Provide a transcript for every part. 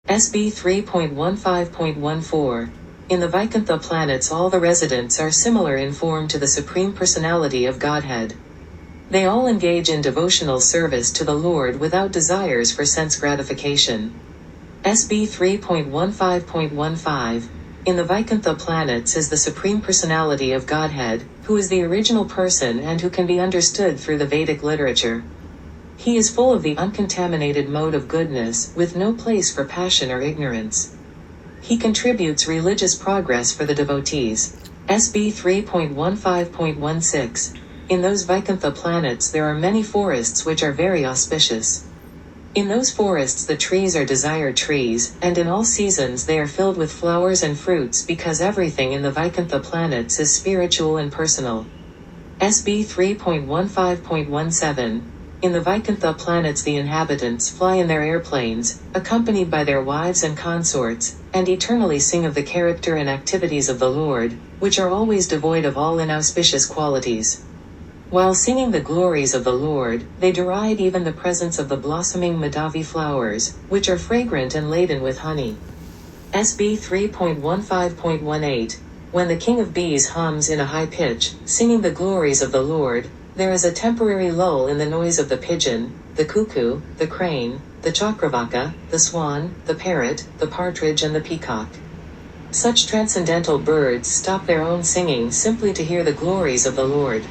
SB 3.15.14. In the Vaikuntha planets, all the residents are similar in form to the Supreme Personality of Godhead. They all engage in devotional service to the Lord without desires for sense gratification. SB 3.15.15. In the Vaikuntha planets is the Supreme Personality of Godhead, who is the original person and who can be understood through the Vedic literature. He is full of the uncontaminated mode of goodness, with no place for passion or ignorance. He contributes religious progress for the devotees. SB 3.15.16. In those Vaikuntha planets there are many forests which are very auspicious. In those forests the trees are desired trees, and in all seasons they are filled with flowers and fruits because everything in the Vaikuntha planets is spiritual and personal. SB 3.15.17. In the Vaikuntha planets the inhabitants fly in their airplanes, accompanied by their wives and consorts, and eternally sing of the character and activities of the Lord, which are always devoid of all inauspicious qualities. While singing the glories of the Lord, they deride even the presence of the blossoming Madhavi flowers, which are fragrant and laden with honey. SB 3.15.18. When the king of bees hums in a high pitch, singing the glories of the Lord, there is a temporary lull in the noise of the pigeon, the cuckoo, the crane, the chakravaka, the swan, the parrot, the partridge and the peacock. Such transcendental birds stop their own singing simply to hear the glories of the Lord.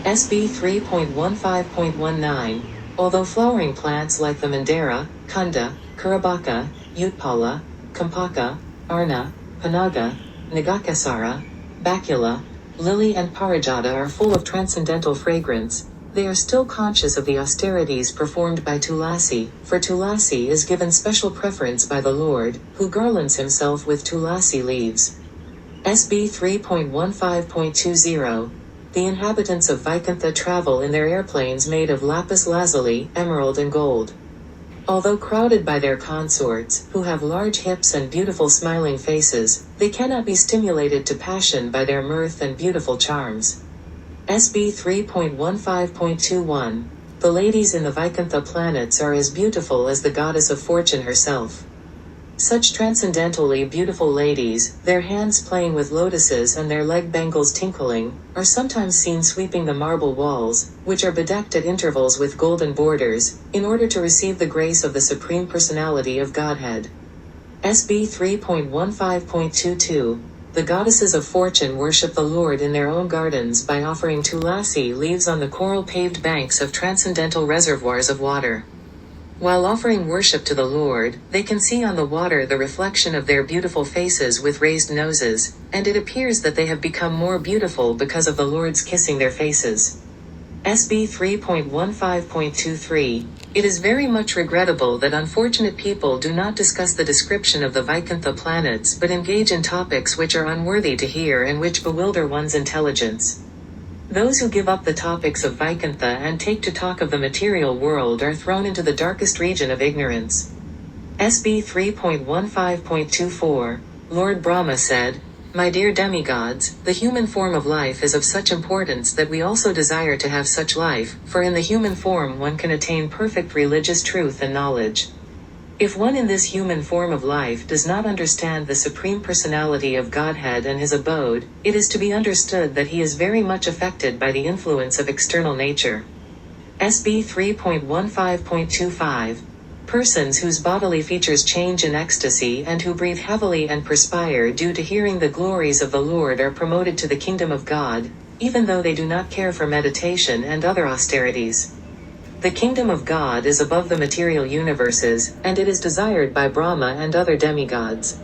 SB 3.15.19. Although flowering plants like the Mandara, Kunda, Karabaka, Utpala, Kampaka, Arna, Panaga, Nagakasara, Bacula, lily and parijata are full of transcendental fragrance, they are still conscious of the austerities performed by Tulasi, for Tulasi is given special preference by the Lord, who garlands himself with Tulasi leaves. SB 3.15.20. The inhabitants of Vaikuntha travel in their airplanes made of lapis lazuli, emerald and gold. Although crowded by their consorts, who have large hips and beautiful smiling faces, they cannot be stimulated to passion by their mirth and beautiful charms. SB 3.15.21. The ladies in the Vaikuntha planets are as beautiful as the goddess of fortune herself. Such transcendentally beautiful ladies, their hands playing with lotuses and their leg bangles tinkling, are sometimes seen sweeping the marble walls, which are bedecked at intervals with golden borders, in order to receive the grace of the Supreme Personality of Godhead. SB 3.15.22. The goddesses of fortune worship the Lord in their own gardens by offering tulasi leaves on the coral-paved banks of transcendental reservoirs of water. While offering worship to the Lord, they can see on the water the reflection of their beautiful faces with raised noses, and it appears that they have become more beautiful because of the Lord's kissing their faces. SB 3.15.23. It is very much regrettable that unfortunate people do not discuss the description of the Vaikuntha planets but engage in topics which are unworthy to hear and which bewilder one's intelligence. Those who give up the topics of Vaikuntha and take to talk of the material world are thrown into the darkest region of ignorance. SB 3.15.24. Lord Brahma said, "My dear demigods, the human form of life is of such importance that we also desire to have such life, for in the human form one can attain perfect religious truth and knowledge. If one in this human form of life does not understand the Supreme Personality of Godhead and his abode, it is to be understood that he is very much affected by the influence of external nature." SB 3.15.25. Persons whose bodily features change in ecstasy and who breathe heavily and perspire due to hearing the glories of the Lord are promoted to the kingdom of God, even though they do not care for meditation and other austerities. The kingdom of God is above the material universes, and it is desired by Brahma and other demigods.